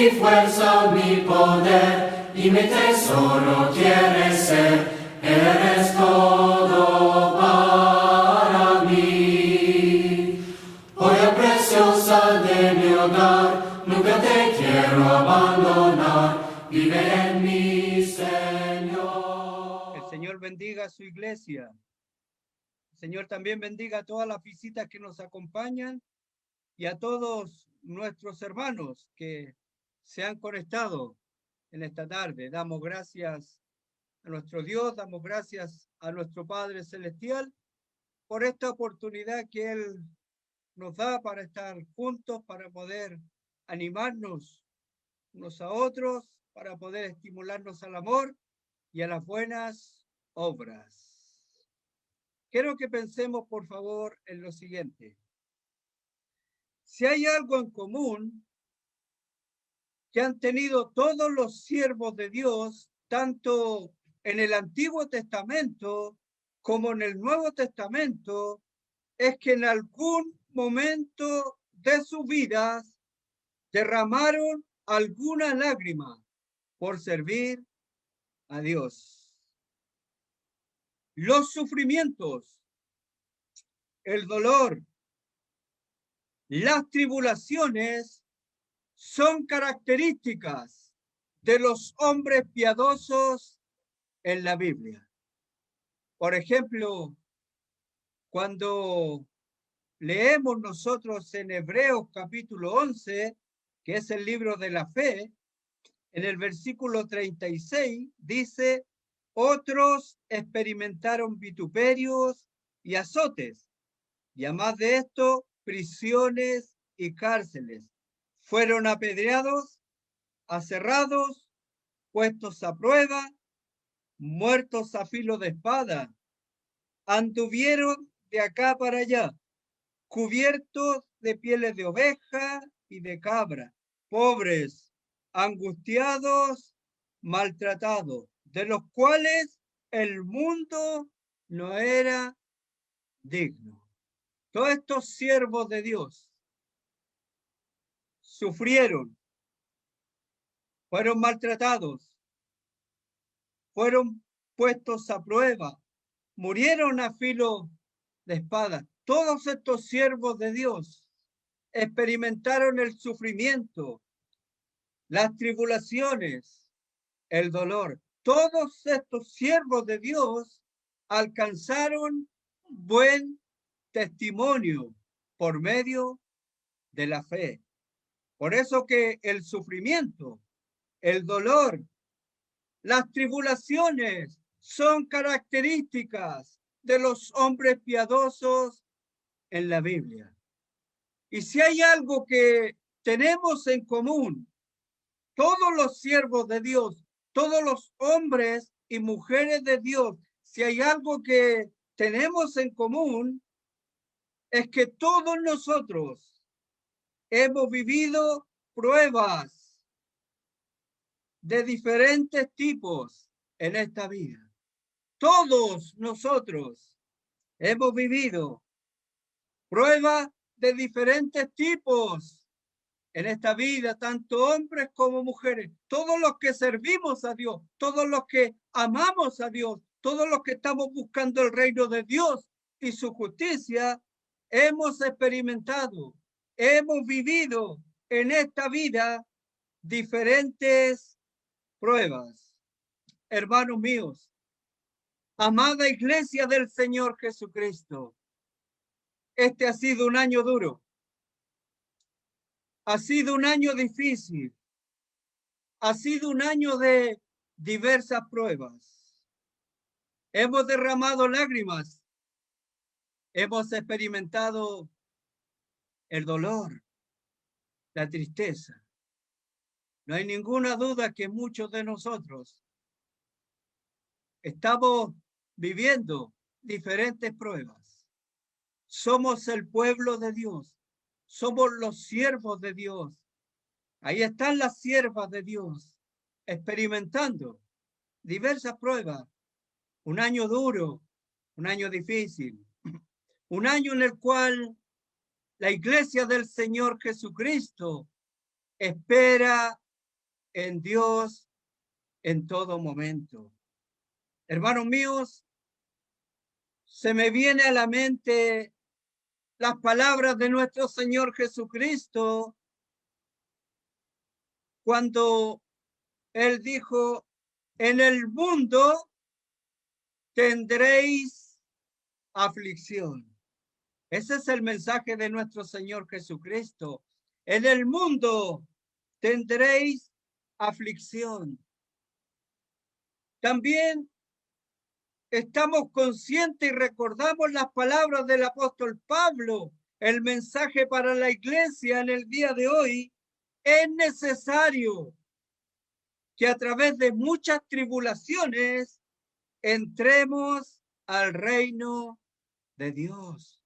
mi fuerza, mi poder y mi tesoro quieres ser. Eres todo para mí. Joya preciosa de mi hogar, nunca te quiero abandonar. Vive en mí, Señor. El Señor bendiga a su iglesia. El Señor también bendiga a todas las visitas que nos acompañan y a todos nuestros hermanos que se han conectado en esta tarde. Damos gracias a nuestro Dios, damos gracias a nuestro Padre Celestial por esta oportunidad que Él nos da para estar juntos, para poder animarnos unos a otros, para poder estimularnos al amor y a las buenas obras. Quiero que pensemos, por favor, en lo siguiente. Si hay algo en común que han tenido todos los siervos de Dios, tanto en el Antiguo Testamento como en el Nuevo Testamento, es que en algún momento de sus vidas derramaron alguna lágrima por servir a Dios. Los sufrimientos, el dolor, las tribulaciones son características de los hombres piadosos en la Biblia. Por ejemplo, cuando leemos nosotros en Hebreos capítulo 11, que es el libro de la fe, en el versículo 36 dice: otros experimentaron vituperios y azotes, y además de esto, prisiones y cárceles. Fueron apedreados, aserrados, puestos a prueba, muertos a filo de espada. Anduvieron de acá para allá, cubiertos de pieles de oveja y de cabra, pobres, angustiados, maltratados, de los cuales el mundo no era digno. Todos estos siervos de Dios sufrieron, fueron maltratados, fueron puestos a prueba, murieron a filo de espada. Todos estos siervos de Dios experimentaron el sufrimiento, las tribulaciones, el dolor. Todos estos siervos de Dios alcanzaron buen testimonio por medio de la fe. Por eso que el sufrimiento, el dolor, las tribulaciones son características de los hombres piadosos en la Biblia. Y si hay algo que tenemos en común, todos los siervos de Dios, todos los hombres y mujeres de Dios, si hay algo que tenemos en común, es que todos nosotros hemos vivido pruebas de diferentes tipos en esta vida. Todos nosotros hemos vivido pruebas de diferentes tipos en esta vida, tanto hombres como mujeres. Todos los que servimos a Dios, todos los que amamos a Dios, todos los que estamos buscando el reino de Dios y su justicia, hemos experimentado, hemos vivido en esta vida diferentes pruebas. Hermanos míos, amada iglesia del Señor Jesucristo, este ha sido un año duro, ha sido un año difícil, ha sido un año de diversas pruebas. Hemos derramado lágrimas, hemos experimentado el dolor, la tristeza. No hay ninguna duda que muchos de nosotros estamos viviendo diferentes pruebas. Somos el pueblo de Dios, somos los siervos de Dios. Ahí están las siervas de Dios experimentando diversas pruebas. Un año duro, un año difícil, un año en el cual la iglesia del Señor Jesucristo espera en Dios en todo momento. Hermanos míos, se me viene a la mente las palabras de nuestro Señor Jesucristo cuando Él dijo, en el mundo tendréis aflicción. Ese es el mensaje de nuestro Señor Jesucristo. En el mundo tendréis aflicción. También estamos conscientes y recordamos las palabras del apóstol Pablo. El mensaje para la iglesia en el día de hoy es necesario que a través de muchas tribulaciones entremos al reino de Dios.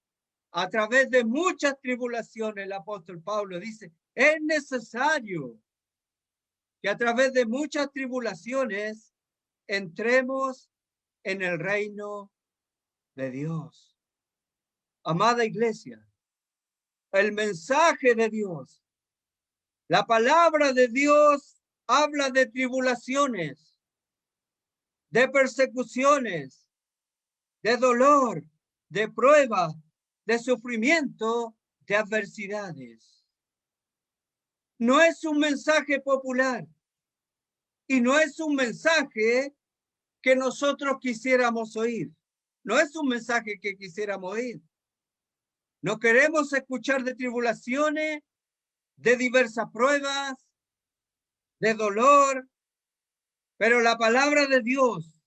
A través de muchas tribulaciones, el apóstol Pablo dice, es necesario que a través de muchas tribulaciones entremos en el reino de Dios. Amada iglesia, el mensaje de Dios, la palabra de Dios habla de tribulaciones, de persecuciones, de dolor, de prueba, de sufrimiento, de adversidades. No es un mensaje popular y no es un mensaje que nosotros quisiéramos oír. No es un mensaje que quisiéramos oír. No queremos escuchar de tribulaciones, de diversas pruebas, de dolor, pero la palabra de Dios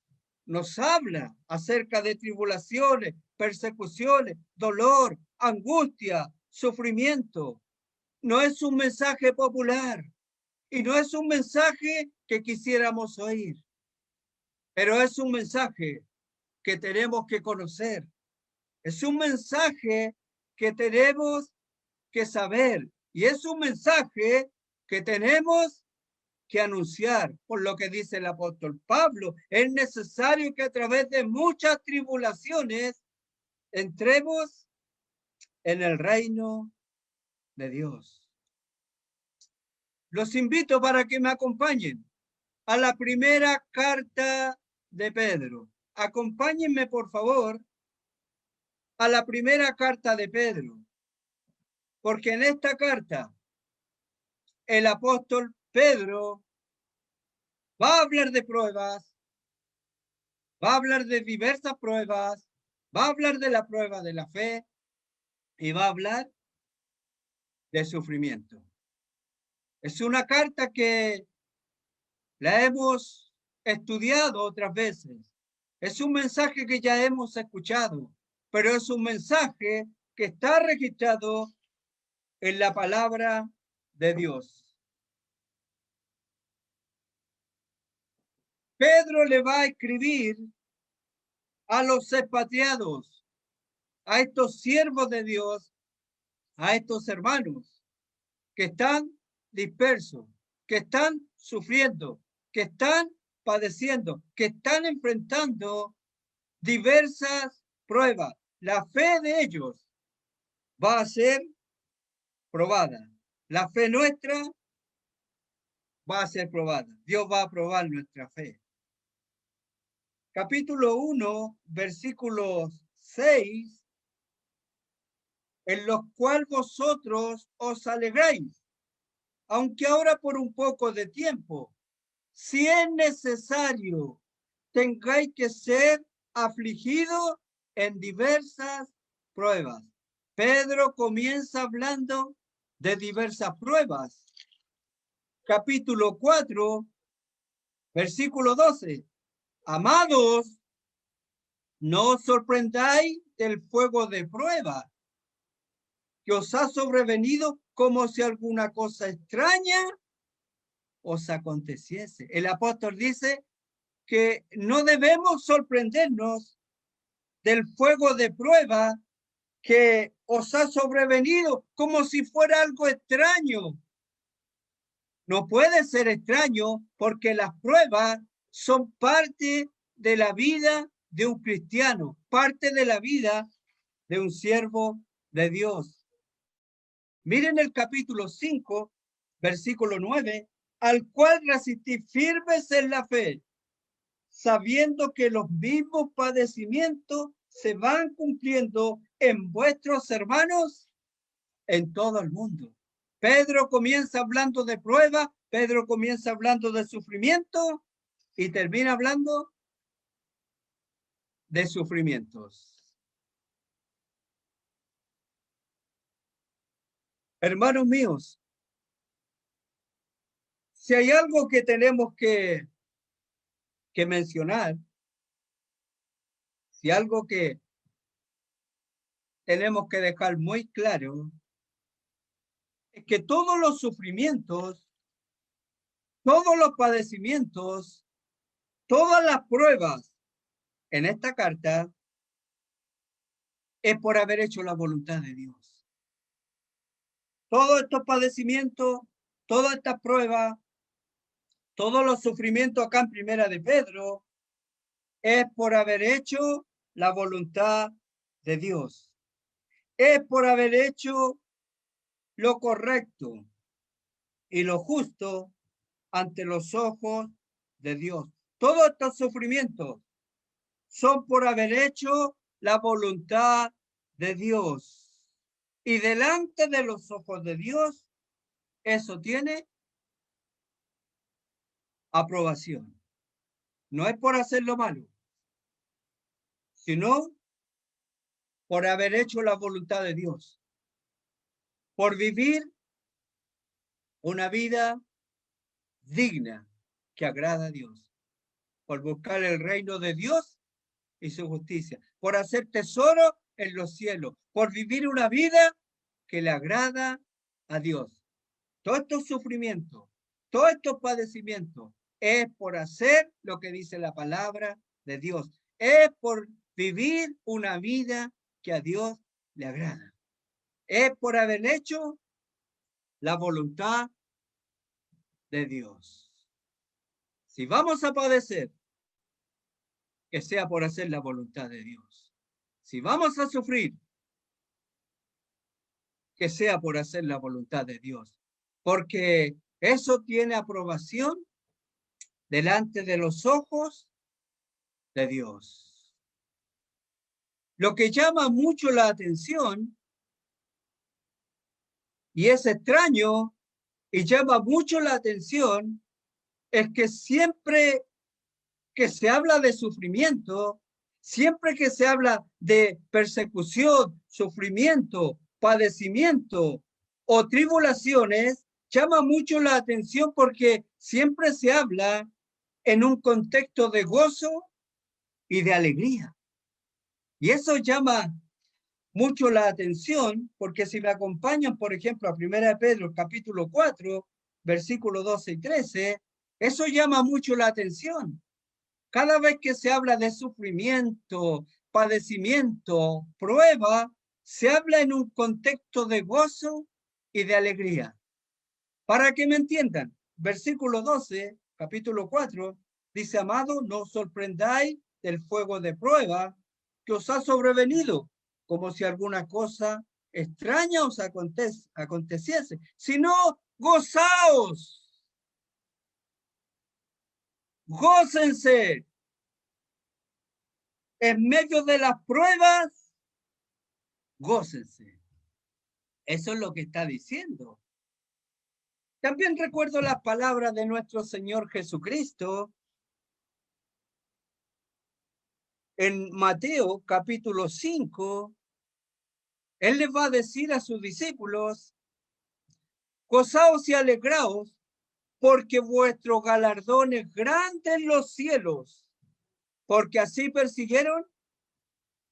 nos habla acerca de tribulaciones, persecuciones, dolor, angustia, sufrimiento. No es un mensaje popular y no es un mensaje que quisiéramos oír, pero es un mensaje que tenemos que conocer. Es un mensaje que tenemos que saber y es un mensaje que tenemos que anunciar, por lo que dice el apóstol Pablo. Es necesario que a través de muchas tribulaciones entremos en el reino de Dios. Los invito para que me acompañen a la primera carta de Pedro. Acompáñenme, por favor, a la primera carta de Pedro, porque en esta carta el apóstol Pedro va a hablar de pruebas, va a hablar de diversas pruebas, va a hablar de la prueba de la fe y va a hablar de sufrimiento. Es una carta que la hemos estudiado otras veces. Es un mensaje que ya hemos escuchado, pero es un mensaje que está registrado en la palabra de Dios. Pedro le va a escribir a los expatriados, a estos siervos de Dios, a estos hermanos que están dispersos, que están sufriendo, que están padeciendo, que están enfrentando diversas pruebas. La fe de ellos va a ser probada. La fe nuestra va a ser probada. Dios va a probar nuestra fe. Capítulo 1, versículos 6, en los cuales vosotros os alegráis, aunque ahora por un poco de tiempo, si es necesario, tengáis que ser afligidos en diversas pruebas. Pedro comienza hablando de diversas pruebas. Capítulo 4, versículo 12. Amados, no os sorprendáis del fuego de prueba que os ha sobrevenido como si alguna cosa extraña os aconteciese. El apóstol dice que no debemos sorprendernos del fuego de prueba que os ha sobrevenido como si fuera algo extraño. No puede ser extraño porque las pruebas son parte de la vida de un cristiano, parte de la vida de un siervo de Dios. Miren el capítulo 5, versículo 9. al cual resistís firmes en la fe, sabiendo que los mismos padecimientos se van cumpliendo en vuestros hermanos en todo el mundo. Pedro comienza hablando de prueba, Pedro comienza hablando de sufrimiento y termina hablando de sufrimientos. Hermanos míos, si hay algo que tenemos que mencionar, si algo que tenemos que dejar muy claro, es que todos los sufrimientos, todos los padecimientos, todas las pruebas en esta carta es por haber hecho la voluntad de Dios. Todos estos padecimientos, todas estas pruebas, todos los sufrimientos acá en Primera de Pedro, es por haber hecho la voluntad de Dios. Es por haber hecho lo correcto y lo justo ante los ojos de Dios. Todos estos sufrimientos son por haber hecho la voluntad de Dios. Y delante de los ojos de Dios, eso tiene aprobación. No es por hacer lo malo, sino por haber hecho la voluntad de Dios. Por vivir una vida digna que agrada a Dios. Por buscar el reino de Dios y su justicia. Por hacer tesoro en los cielos. Por vivir una vida que le agrada a Dios. Todos estos sufrimientos, todos estos padecimientos, es por hacer lo que dice la palabra de Dios. Es por vivir una vida que a Dios le agrada. Es por haber hecho la voluntad de Dios. Si vamos a padecer, que sea por hacer la voluntad de Dios. Si vamos a sufrir, que sea por hacer la voluntad de Dios. Porque eso tiene aprobación delante de los ojos de Dios. Lo que llama mucho la atención y es extraño y llama mucho la atención es que siempre que se habla de sufrimiento, siempre que se habla de persecución, sufrimiento, padecimiento o tribulaciones, llama mucho la atención porque siempre se habla en un contexto de gozo y de alegría. Y eso llama mucho la atención porque si me acompañan, por ejemplo, a 1 Pedro capítulo 4, versículos 12 y 13, eso llama mucho la atención. Cada vez que se habla de sufrimiento, padecimiento, prueba, se habla en un contexto de gozo y de alegría. Para que me entiendan, versículo 12, capítulo 4, dice, amado, no os sorprendáis del fuego de prueba que os ha sobrevenido, como si alguna cosa extraña os aconteciese, sino gozaos. Gócense en medio de las pruebas, gócense. Eso es lo que está diciendo. También recuerdo las palabras de nuestro Señor Jesucristo en Mateo capítulo 5. Él les va a decir a sus discípulos, gozaos y alegraos, porque vuestro galardón es grande en los cielos, porque así persiguieron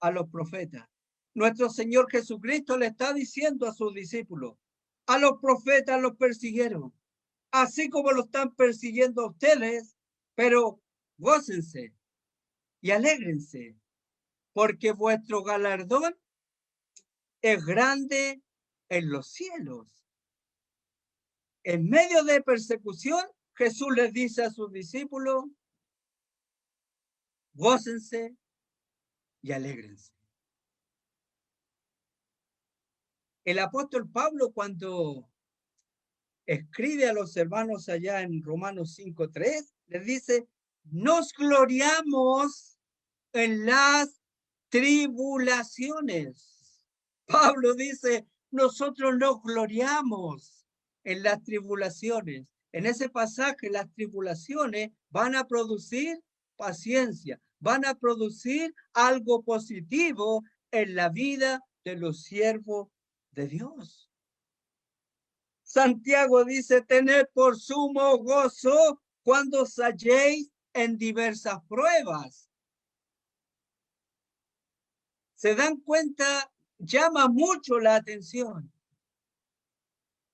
a los profetas. Nuestro Señor Jesucristo le está diciendo a sus discípulos, a los profetas los persiguieron, así como lo están persiguiendo a ustedes, pero gócense y alégrense, porque vuestro galardón es grande en los cielos. En medio de persecución, Jesús les dice a sus discípulos, gócense y alégrense. El apóstol Pablo, cuando escribe a los hermanos allá en Romanos 5:3, les dice, nos gloriamos en las tribulaciones. Pablo dice, nosotros nos gloriamos en las tribulaciones. En ese pasaje, las tribulaciones van a producir paciencia, van a producir algo positivo en la vida de los siervos de Dios. Santiago dice, tened por sumo gozo cuando os halléis en diversas pruebas. ¿Se dan cuenta? Llama mucho la atención.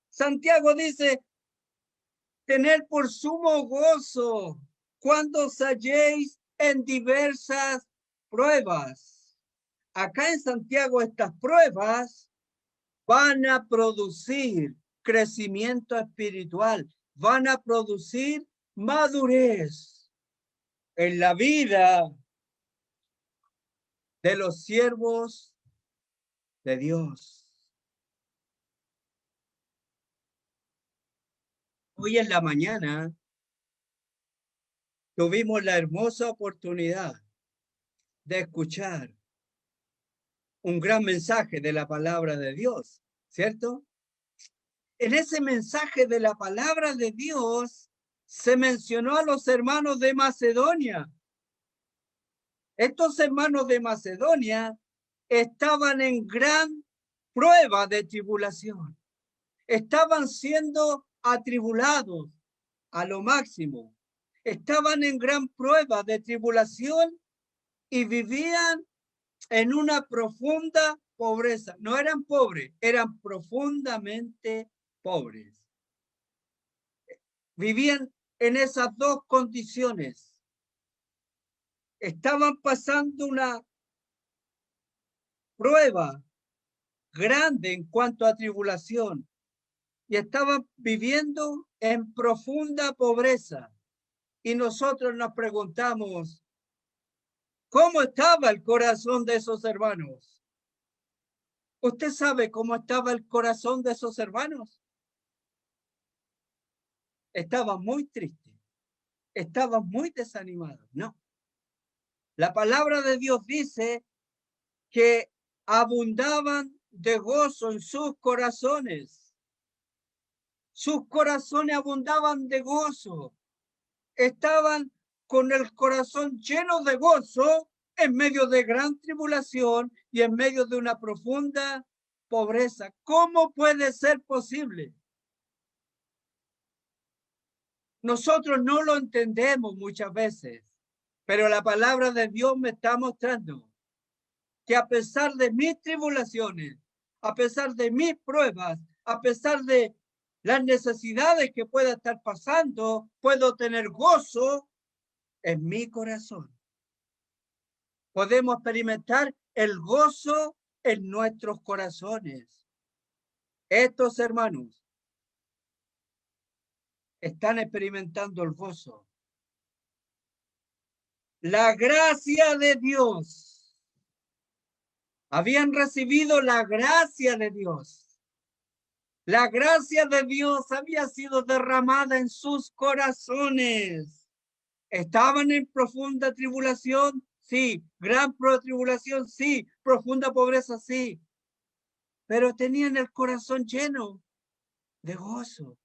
Santiago dice, tener por sumo gozo cuando os halléis en diversas pruebas. Acá en Santiago estas pruebas van a producir crecimiento espiritual, van a producir madurez en la vida de los siervos de Dios. Hoy en la mañana tuvimos la hermosa oportunidad de escuchar un gran mensaje de la palabra de Dios, ¿cierto? En ese mensaje de la palabra de Dios se mencionó a los hermanos de Macedonia. Estos hermanos de Macedonia estaban en gran prueba de tribulación. Estaban siendo atribulados a lo máximo. Estaban en gran prueba de tribulación y vivían en una profunda pobreza. No eran pobres, eran profundamente pobres. Vivían en esas dos condiciones. Estaban pasando una prueba grande en cuanto a tribulación y estaban viviendo en profunda pobreza. Y nosotros nos preguntamos, ¿cómo estaba el corazón de esos hermanos? ¿Usted sabe cómo estaba el corazón de esos hermanos? Estaban muy tristes, estaban muy desanimados. No. La palabra de Dios dice que abundaban de gozo en sus corazones. Sus corazones abundaban de gozo. Estaban con el corazón lleno de gozo en medio de gran tribulación y en medio de una profunda pobreza. ¿Cómo puede ser posible? Nosotros no lo entendemos muchas veces, pero la palabra de Dios me está mostrando que a pesar de mis tribulaciones, a pesar de mis pruebas, a pesar de las necesidades que pueda estar pasando, puedo tener gozo en mi corazón. Podemos experimentar el gozo en nuestros corazones. Estos hermanos están experimentando el gozo. La gracia de Dios. Habían recibido la gracia de Dios. La gracia de Dios había sido derramada en sus corazones. ¿Estaban en profunda tribulación? Sí. ¿Gran tribulación? Sí. ¿Profunda pobreza? Sí. Pero tenían el corazón lleno de gozo.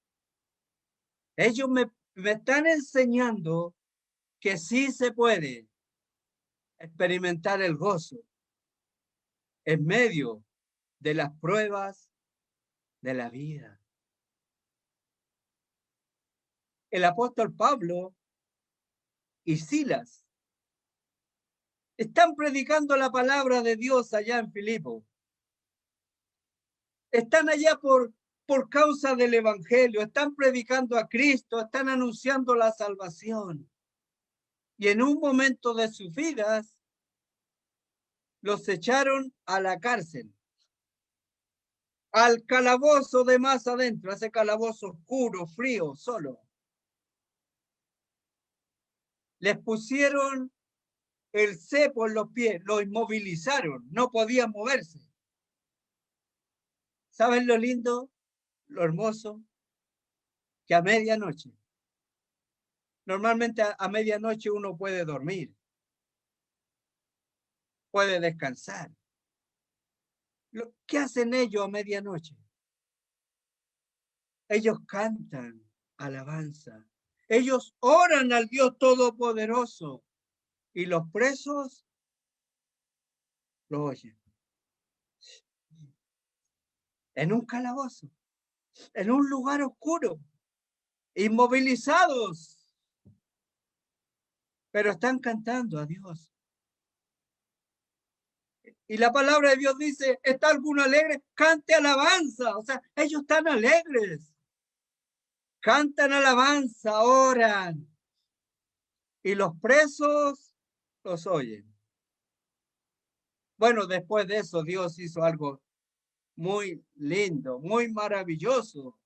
Ellos me están enseñando que sí se puede experimentar el gozo en medio de las pruebas de la vida. El apóstol Pablo y Silas están predicando la palabra de Dios allá en Filipo. Están allá por causa del evangelio, están predicando a Cristo, están anunciando la salvación. Y en un momento de sus vidas, los echaron a la cárcel, al calabozo de más adentro, ese calabozo oscuro, frío, solo. Les pusieron el cepo en los pies, lo inmovilizaron, no podían moverse. ¿Saben lo lindo, lo hermoso? que a medianoche. Normalmente a medianoche uno puede dormir, puede descansar. ¿Qué hacen ellos a medianoche? Ellos cantan alabanza. Ellos oran al Dios Todopoderoso y los presos lo oyen. En un calabozo, en un lugar oscuro, inmovilizados, pero están cantando a Dios. Y la palabra de Dios dice, ¿está alguno alegre? Cante alabanza. O sea, ellos están alegres. Cantan alabanza, oran. Y los presos los oyen. Bueno, después de eso, Dios hizo algo muy lindo, muy maravilloso.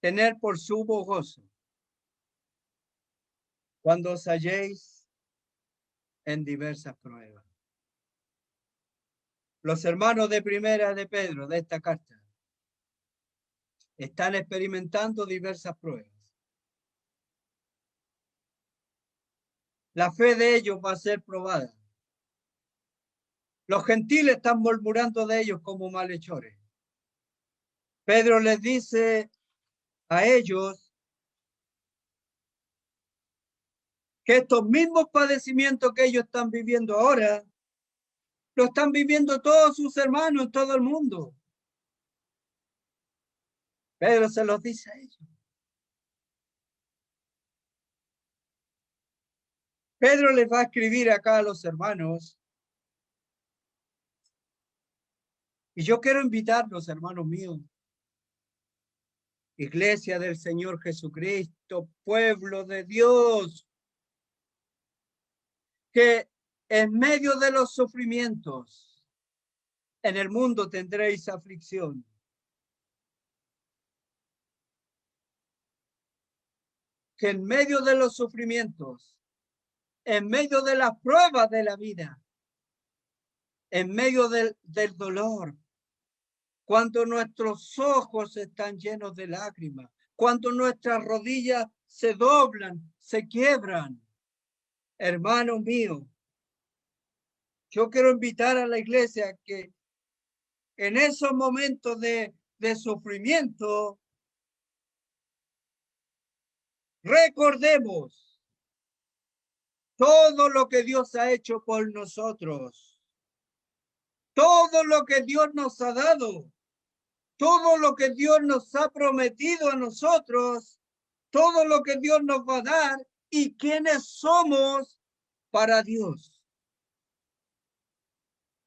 Tener por sumo gozo cuando os halléis en diversas pruebas. Los hermanos de primera de Pedro, de esta carta, están experimentando diversas pruebas. La fe de ellos va a ser probada. Los gentiles están murmurando de ellos como malhechores. Pedro les dice a ellos que estos mismos padecimientos que ellos están viviendo ahora, lo están viviendo todos sus hermanos en todo el mundo. Pedro se los dice a ellos. Pedro les va a escribir acá a los hermanos. Y yo quiero invitarlos, hermanos míos, Iglesia del Señor Jesucristo, pueblo de Dios, que en medio de los sufrimientos en el mundo tendréis aflicción. Que en medio de los sufrimientos, en medio de las pruebas de la vida, en medio del dolor, cuando nuestros ojos están llenos de lágrimas, cuando nuestras rodillas se doblan, se quiebran, hermano mío, yo quiero invitar a la iglesia que en esos momentos de sufrimiento recordemos todo lo que Dios ha hecho por nosotros, todo lo que Dios nos ha dado, todo lo que Dios nos ha prometido a nosotros, todo lo que Dios nos va a dar y quiénes somos para Dios.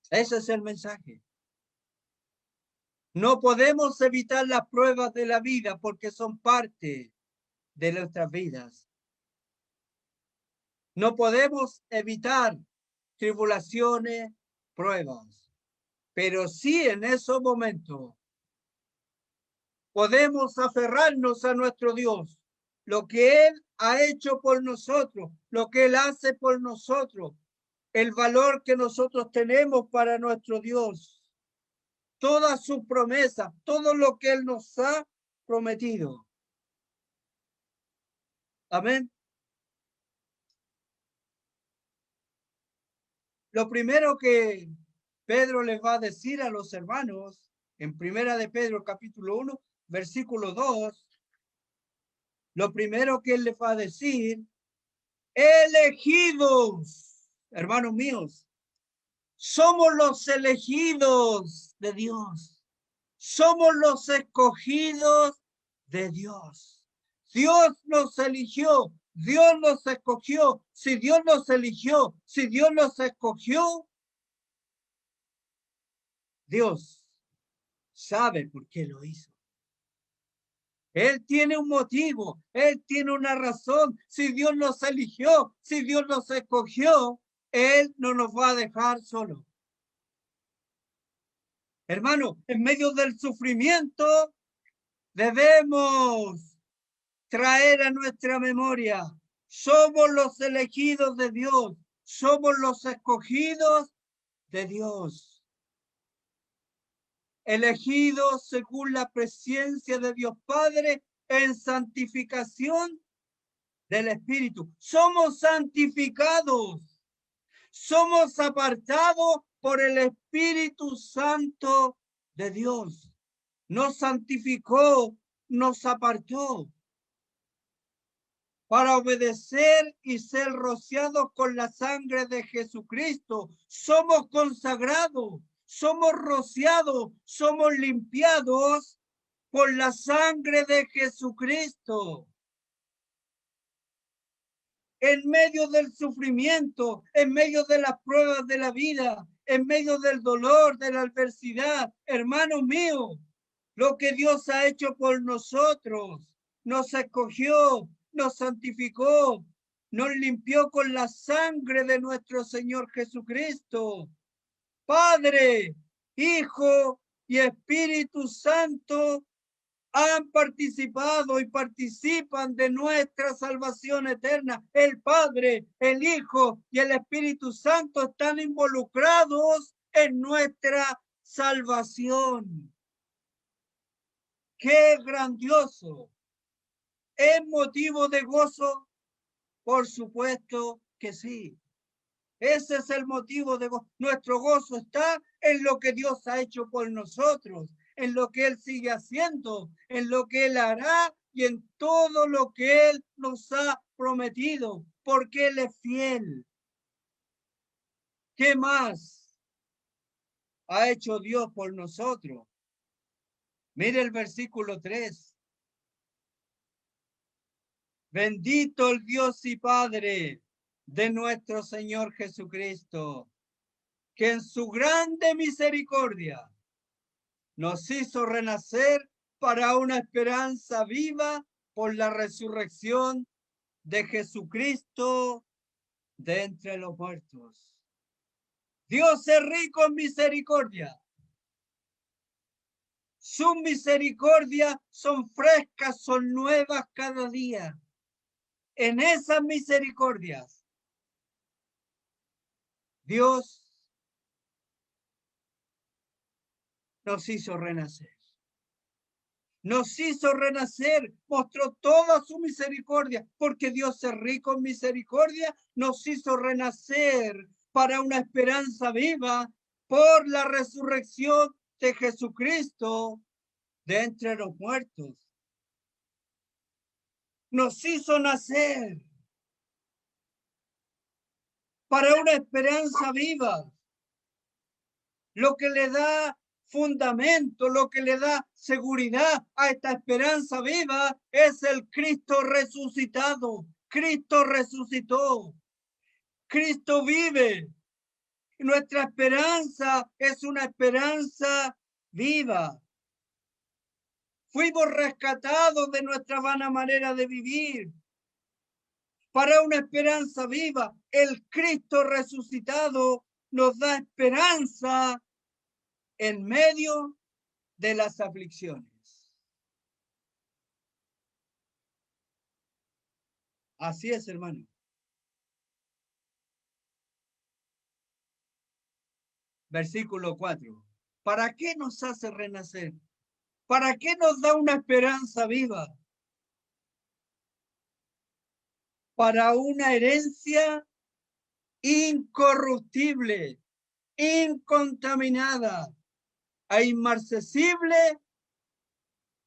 Ese es el mensaje. No podemos evitar las pruebas de la vida porque son parte de nuestras vidas. No podemos evitar tribulaciones, pruebas, pero sí en esos momentos podemos aferrarnos a nuestro Dios, lo que Él ha hecho por nosotros, lo que Él hace por nosotros, el valor que nosotros tenemos para nuestro Dios, todas sus promesas, todo lo que Él nos ha prometido. Amén. Lo primero que Pedro les va a decir a los hermanos, en primera de Pedro capítulo 1, versículo 2, lo primero que él les va a decir, elegidos, hermanos míos, somos los elegidos de Dios, somos los escogidos de Dios. Dios nos eligió, Dios nos escogió. Si Dios nos eligió, si Dios nos escogió, Dios sabe por qué lo hizo. Él tiene un motivo, Él tiene una razón. Si Dios nos eligió, si Dios nos escogió, Él no nos va a dejar solos. Hermano, en medio del sufrimiento, debemos traer a nuestra memoria, somos los elegidos de Dios, somos los escogidos de Dios. elegidos según la presencia de Dios Padre en santificación del Espíritu. Somos santificados, somos apartados por el Espíritu Santo de Dios. Nos santificó, nos apartó para obedecer y ser rociados con la sangre de Jesucristo. Somos consagrados, somos rociados, somos limpiados por la sangre de Jesucristo. En medio del sufrimiento, en medio de las pruebas de la vida, en medio del dolor, de la adversidad, hermanos míos, lo que Dios ha hecho por nosotros, nos escogió, nos santificó, nos limpió con la sangre de nuestro Señor Jesucristo. Padre, Hijo y Espíritu Santo han participado y participan de nuestra salvación eterna. El Padre, el Hijo y el Espíritu Santo están involucrados en nuestra salvación. ¡Qué grandioso! ¿Es motivo de gozo? Por supuesto que sí. Ese es el motivo de gozo. Nuestro gozo está en lo que Dios ha hecho por nosotros, en lo que Él sigue haciendo, en lo que Él hará y en todo lo que Él nos ha prometido, porque Él es fiel. ¿Qué más ha hecho Dios por nosotros? Mire el versículo 3. Bendito el Dios y Padre de nuestro Señor Jesucristo, que en su grande misericordia nos hizo renacer para una esperanza viva por la resurrección de Jesucristo de entre los muertos. Dios es rico en misericordia. Sus misericordias son frescas, son nuevas cada día. En esas misericordias, Dios nos hizo renacer. Nos hizo renacer, mostró toda su misericordia, porque Dios es rico en misericordia, nos hizo renacer para una esperanza viva por la resurrección de Jesucristo de entre los muertos. Nos hizo nacer para una esperanza viva, lo que le da fundamento, lo que le da seguridad a esta esperanza viva es el Cristo resucitado. Cristo resucitó. Cristo vive. Nuestra esperanza es una esperanza viva. Fuimos rescatados de nuestra vana manera de vivir para una esperanza viva. El Cristo resucitado nos da esperanza en medio de las aflicciones. Así es, hermano. Versículo 4. ¿Para qué nos hace renacer? ¿Para qué nos da una esperanza viva? Para una herencia incorruptible, incontaminada e inmarcesible,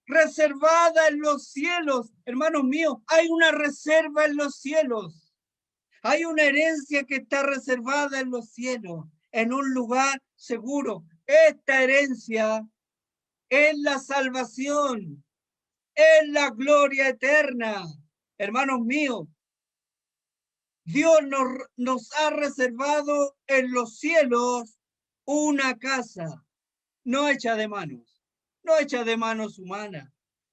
reservada en los cielos. Hermanos míos, hay una reserva en los cielos. Hay una herencia que está reservada en los cielos, en un lugar seguro. Esta herencia es la salvación, es la gloria eterna. Hermanos míos, Dios nos ha reservado en los cielos una casa, no hecha de manos, no hecha de manos humanas.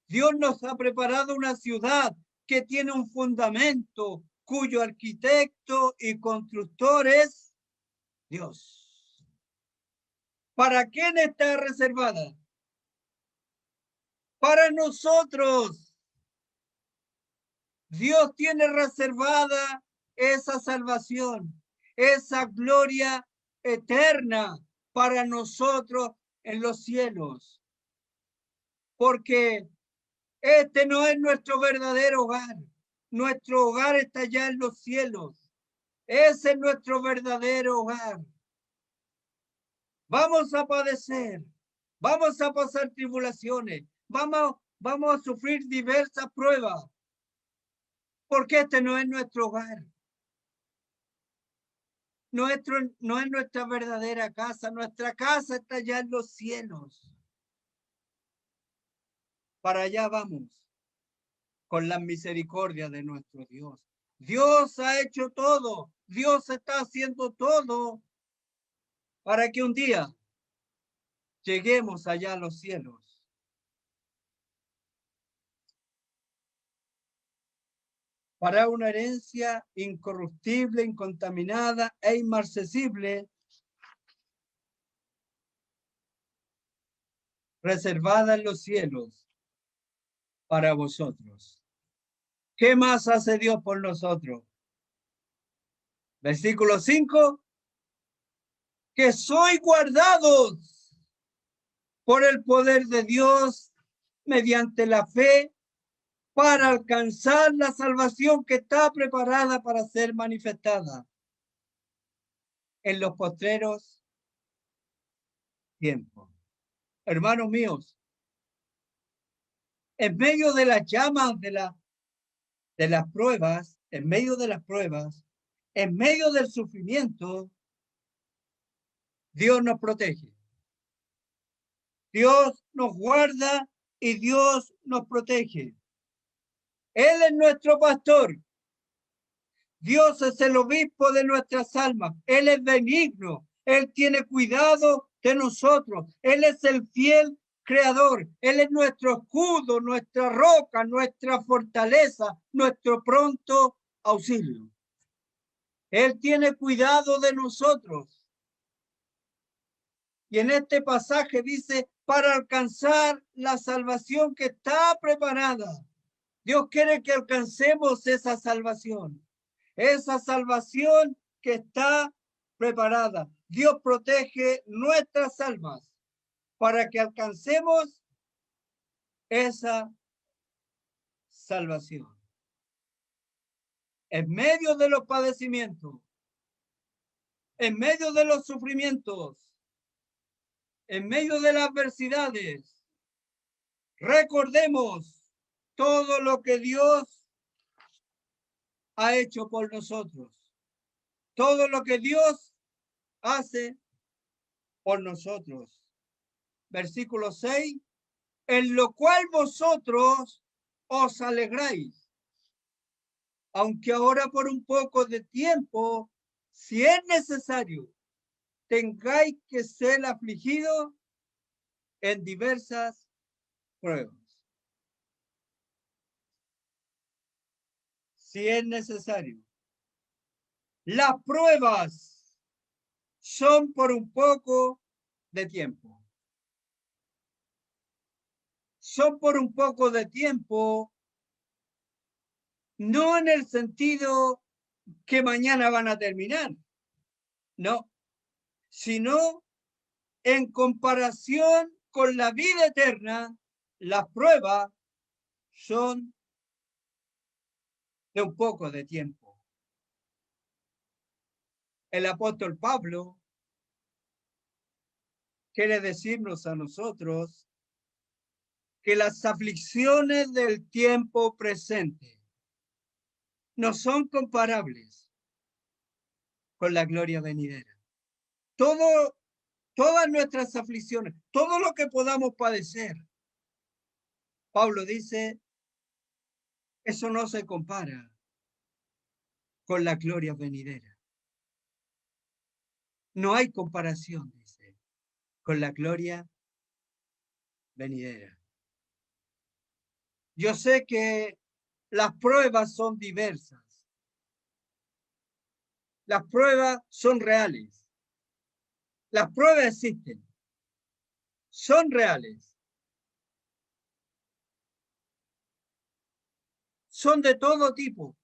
Dios nos ha preparado una ciudad que tiene un fundamento, cuyo arquitecto y constructor es Dios. ¿Para quién está reservada? Para nosotros. Dios tiene reservada esa salvación, esa gloria eterna para nosotros en los cielos, porque este no es nuestro verdadero hogar. Nuestro hogar está ya en los cielos. Ese es nuestro verdadero hogar. Vamos a padecer, vamos a pasar tribulaciones, vamos a sufrir diversas pruebas, porque este no es nuestro hogar. No es nuestra verdadera casa. Nuestra casa está ya en los cielos. Para allá vamos, con la misericordia de nuestro Dios. Dios ha hecho todo. Dios está haciendo todo para que un día lleguemos allá a los cielos. Para una herencia incorruptible, incontaminada e inmarcesible, reservada en los cielos para vosotros. ¿Qué más hace Dios por nosotros? Versículo 5, que sois guardados por el poder de Dios mediante la fe para alcanzar la salvación que está preparada para ser manifestada en los postreros tiempos. Hermanos míos, en medio de las llamas de las pruebas, en medio de las pruebas, en medio del sufrimiento, Dios nos protege. Dios nos guarda y Dios nos protege. Él es nuestro pastor. Dios es el obispo de nuestras almas. Él es benigno. Él tiene cuidado de nosotros. Él es el fiel creador. Él es nuestro escudo, nuestra roca, nuestra fortaleza, nuestro pronto auxilio. Él tiene cuidado de nosotros. Y en este pasaje dice, para alcanzar la salvación que está preparada. Dios quiere que alcancemos esa salvación que está preparada. Dios protege nuestras almas para que alcancemos esa salvación. En medio de los padecimientos, en medio de los sufrimientos, en medio de las adversidades, recordemos todo lo que Dios ha hecho por nosotros. Todo lo que Dios hace por nosotros. Versículo 6, en lo cual vosotros os alegráis, aunque ahora por un poco de tiempo, si es necesario, tengáis que ser afligidos en diversas pruebas. Si es necesario. Las pruebas son por un poco de tiempo. Son por un poco de tiempo, no en el sentido que mañana van a terminar, no, sino en comparación con la vida eterna, las pruebas son de un poco de tiempo. El apóstol Pablo quiere decirnos a nosotros que las aflicciones del tiempo presente no son comparables con la gloria venidera. Todas nuestras aflicciones, todo lo que podamos padecer, Pablo dice, eso no se compara con la gloria venidera. No hay comparación, dice, con la gloria venidera. Yo sé que las pruebas son diversas. Las pruebas son reales. Las pruebas existen. Son reales. Son de todo tipo.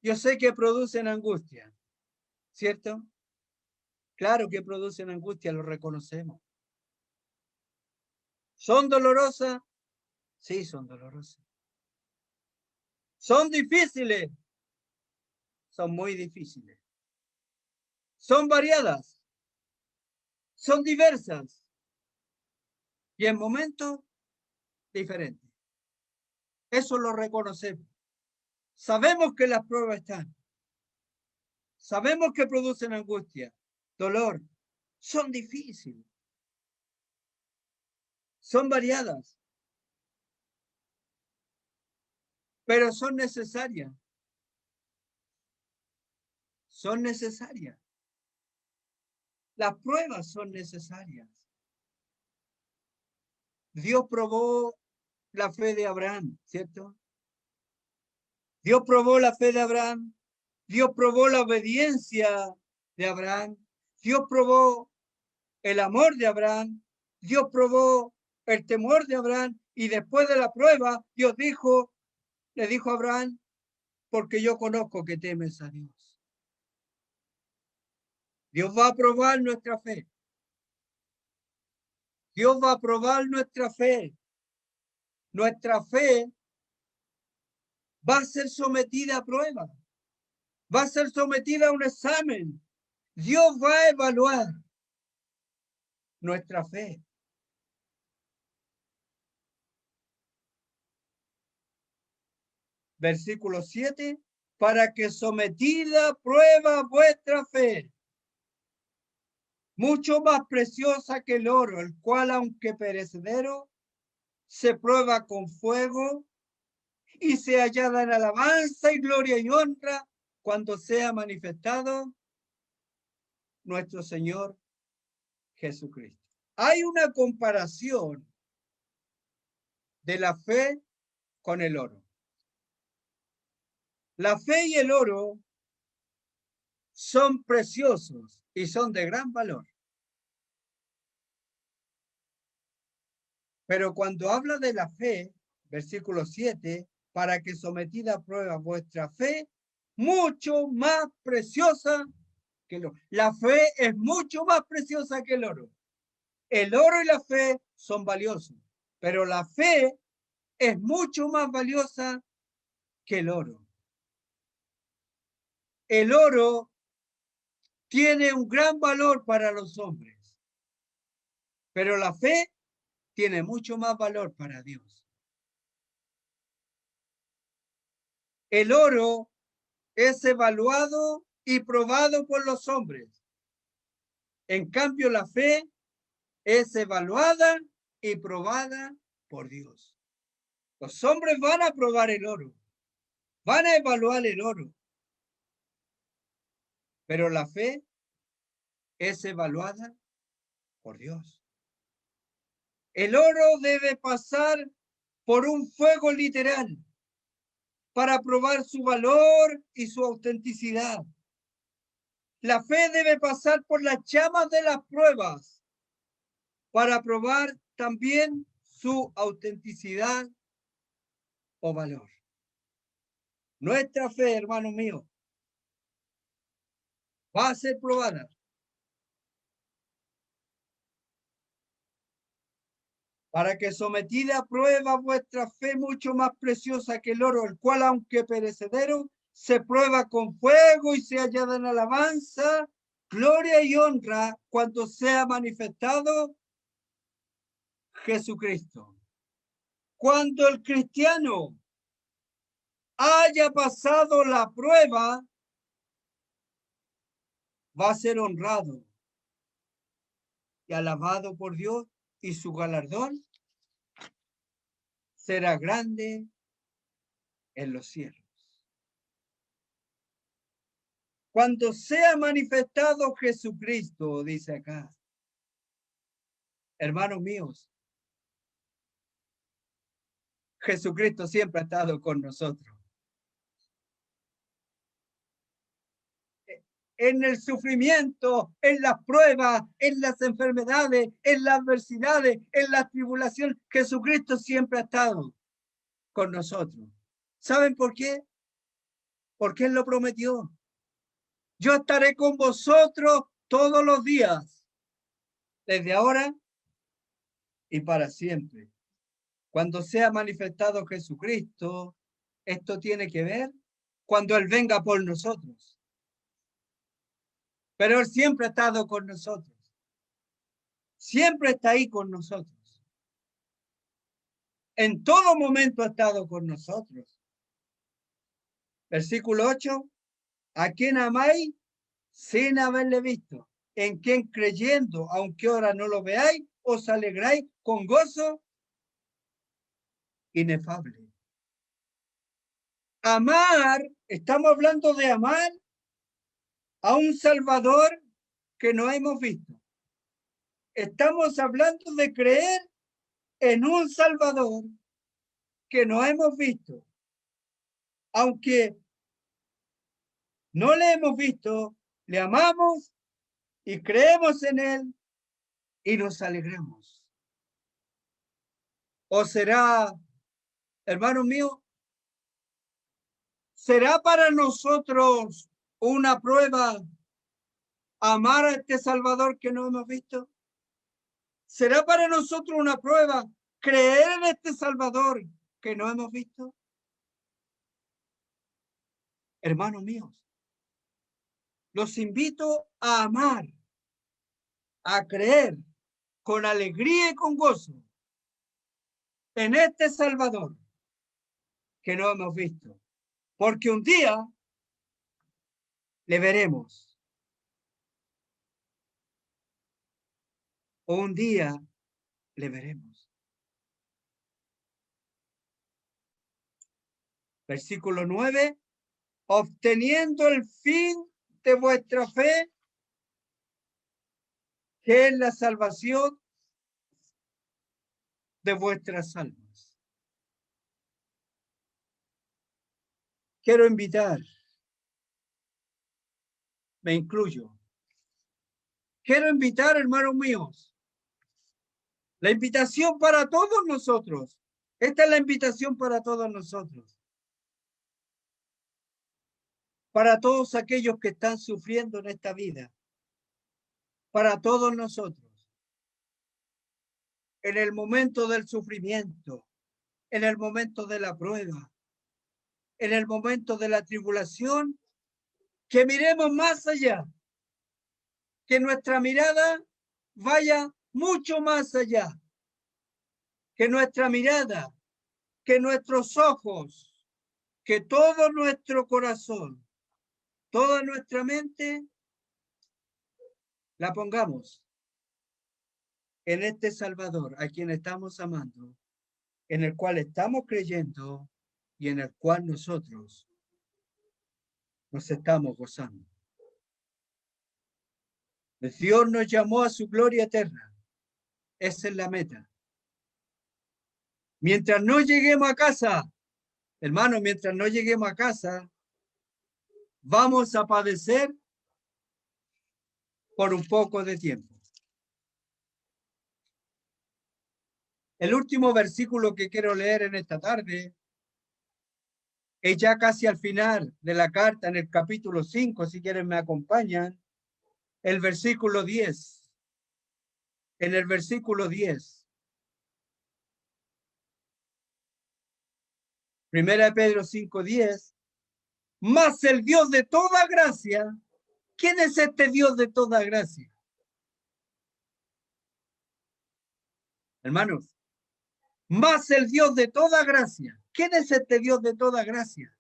Yo sé que producen angustia, ¿cierto? Claro que producen angustia, lo reconocemos. ¿Son dolorosas? Sí, son dolorosas. ¿Son difíciles? Son muy difíciles. ¿Son variadas? Son diversas. Y en momentos diferentes. Eso lo reconocemos. Sabemos que las pruebas están. Sabemos que producen angustia, dolor. Son difíciles. Son variadas. Pero son necesarias. Son necesarias. Las pruebas son necesarias. Dios probó la fe de Abraham, ¿cierto? Dios probó la fe de Abraham. Dios probó la obediencia de Abraham. Dios probó el amor de Abraham. Dios probó el temor de Abraham. Y después de la prueba, Dios le dijo a Abraham, porque yo conozco que temes a Dios. Dios va a probar nuestra fe. Dios va a probar nuestra fe. Nuestra fe va a ser sometida a prueba. Va a ser sometida a un examen. Dios va a evaluar nuestra fe. Versículo 7, para que sometida a prueba vuestra fe, mucho más preciosa que el oro, el cual aunque perecedero, se prueba con fuego y se hallada en alabanza y gloria y honra cuando sea manifestado nuestro Señor Jesucristo. Hay una comparación de la fe con el oro. La fe y el oro son preciosos y son de gran valor. Pero cuando habla de la fe, versículo 7, para que sometida a prueba vuestra fe, mucho más preciosa que el oro. La fe es mucho más preciosa que el oro. El oro y la fe son valiosos, pero la fe es mucho más valiosa que el oro. El oro tiene un gran valor para los hombres, pero la fe tiene mucho más valor para Dios. El oro es evaluado y probado por los hombres. En cambio, la fe es evaluada y probada por Dios. Los hombres van a probar el oro, van a evaluar el oro, pero la fe es evaluada por Dios. El oro debe pasar por un fuego literal para probar su valor y su autenticidad. La fe debe pasar por las llamas de las pruebas para probar también su autenticidad o valor. Nuestra fe, hermano mío, va a ser probada. Para que sometida a prueba vuestra fe mucho más preciosa que el oro, el cual aunque perecedero, se prueba con fuego y se hallada en alabanza, gloria y honra cuando sea manifestado Jesucristo. Cuando el cristiano haya pasado la prueba, va a ser honrado y alabado por Dios, y su galardón será grande en los cielos. Cuando sea manifestado Jesucristo, dice acá, hermanos míos, Jesucristo siempre ha estado con nosotros. En el sufrimiento, en las pruebas, en las enfermedades, en las adversidades, en la tribulación, Jesucristo siempre ha estado con nosotros. ¿Saben por qué? Porque Él lo prometió. Yo estaré con vosotros todos los días, desde ahora y para siempre. Cuando sea manifestado Jesucristo, esto tiene que ver cuando Él venga por nosotros. Pero Él siempre ha estado con nosotros. Siempre está ahí con nosotros. En todo momento ha estado con nosotros. Versículo 8. ¿A quién amáis sin haberle visto? En quien creyendo, aunque ahora no lo veáis, os alegráis con gozo inefable. Amar, estamos hablando de amar a un Salvador que no hemos visto. Estamos hablando de creer en un Salvador que no hemos visto. Aunque no le hemos visto, le amamos y creemos en Él y nos alegramos. ¿O será, hermano mío, será para nosotros una prueba amar a este Salvador que no hemos visto? ¿Será para nosotros una prueba creer en este Salvador que no hemos visto? Hermanos míos, los invito a amar, a creer con alegría y con gozo en este Salvador que no hemos visto, porque un día le veremos. O un día le veremos. Versículo 9. Obteniendo el fin de vuestra fe, que es la salvación de vuestras almas. Quiero invitar, me incluyo. Quiero invitar, hermanos míos, la invitación para todos nosotros. Esta es la invitación para todos nosotros. Para todos aquellos que están sufriendo en esta vida. Para todos nosotros. En el momento del sufrimiento, en el momento de la prueba, en el momento de la tribulación, que miremos más allá, que nuestra mirada vaya mucho más allá, que nuestra mirada, que nuestros ojos, que todo nuestro corazón, toda nuestra mente, la pongamos en este Salvador, a quien estamos amando, en el cual estamos creyendo y en el cual nosotros nos estamos gozando. Dios nos llamó a su gloria eterna. Esa es la meta. Mientras no lleguemos a casa, hermanos, mientras no lleguemos a casa, vamos a padecer por un poco de tiempo. El último versículo que quiero leer en esta tarde es ya casi al final de la carta, en el capítulo 5, si quieren me acompañan, el versículo 10. En el versículo 10. Primera de Pedro 5:10. Mas el Dios de toda gracia. ¿Quién es este Dios de toda gracia? Hermanos, mas el Dios de toda gracia. ¿Quién es este Dios de toda gracia?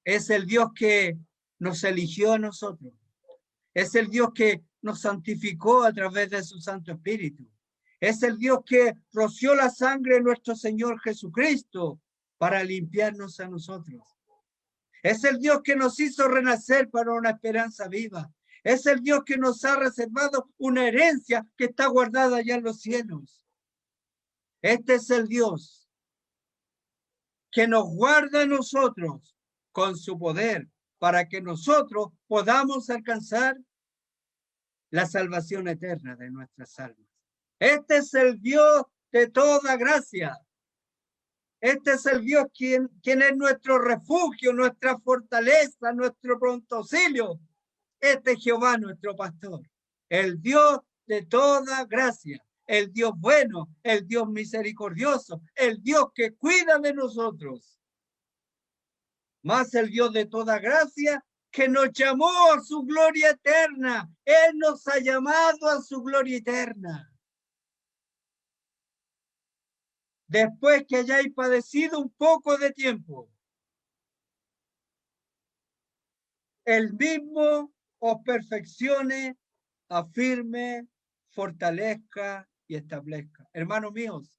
Es el Dios que nos eligió a nosotros. Es el Dios que nos santificó a través de su Santo Espíritu. Es el Dios que roció la sangre de nuestro Señor Jesucristo para limpiarnos a nosotros. Es el Dios que nos hizo renacer para una esperanza viva. Es el Dios que nos ha reservado una herencia que está guardada allá en los cielos. Este es el Dios que nos guarda a nosotros con su poder para que nosotros podamos alcanzar la salvación eterna de nuestras almas. Este es el Dios de toda gracia. Este es el Dios quien es nuestro refugio, nuestra fortaleza, nuestro pronto auxilio Este es Jehová nuestro pastor, el Dios de toda gracia, el Dios bueno, el Dios misericordioso, el Dios que cuida de nosotros. Más el Dios de toda gracia que nos llamó a su gloria eterna. Él nos ha llamado a su gloria eterna. Después que hayáis padecido un poco de tiempo, el mismo os perfeccione, afirme, fortalezca y establezca. Hermanos míos,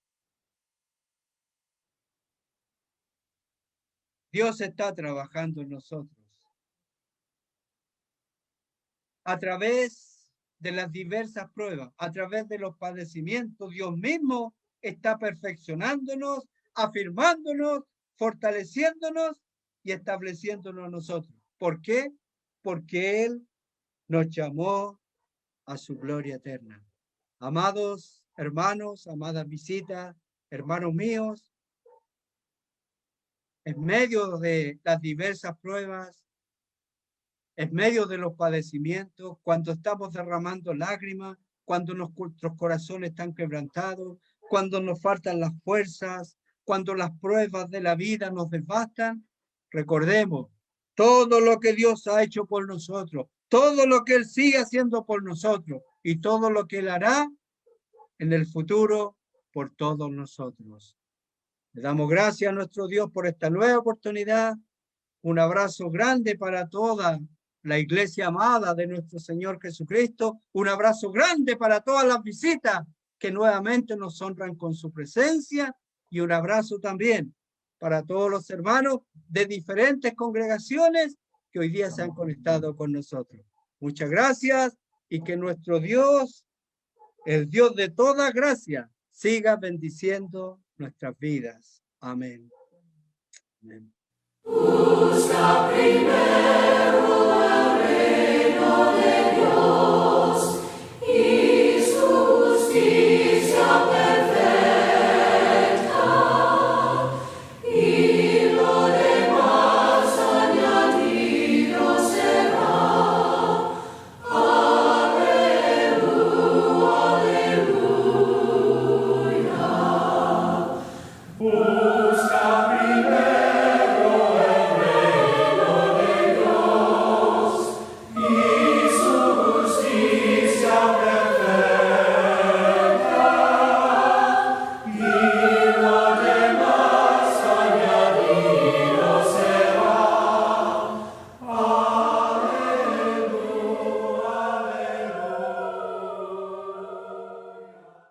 Dios está trabajando en nosotros. A través de las diversas pruebas, a través de los padecimientos, Dios mismo está perfeccionándonos, afirmándonos, fortaleciéndonos y estableciéndonos nosotros. ¿Por qué? Porque Él nos llamó a su gloria eterna. Amados hermanos, amadas visitas, hermanos míos, en medio de las diversas pruebas, en medio de los padecimientos, cuando estamos derramando lágrimas, cuando nuestros corazones están quebrantados, cuando nos faltan las fuerzas, cuando las pruebas de la vida nos devastan, recordemos todo lo que Dios ha hecho por nosotros, todo lo que Él sigue haciendo por nosotros y todo lo que Él hará en el futuro por todos nosotros. Le damos gracias a nuestro Dios por esta nueva oportunidad. Un abrazo grande para toda la iglesia amada de nuestro Señor Jesucristo. Un abrazo grande para todas las visitas que nuevamente nos honran con su presencia. Y un abrazo también para todos los hermanos de diferentes congregaciones que hoy día se han conectado con nosotros. Muchas gracias y que nuestro Dios, el Dios de toda gracia, siga bendiciendo nuestras vidas. Amén. Amén. Busca primero el reino de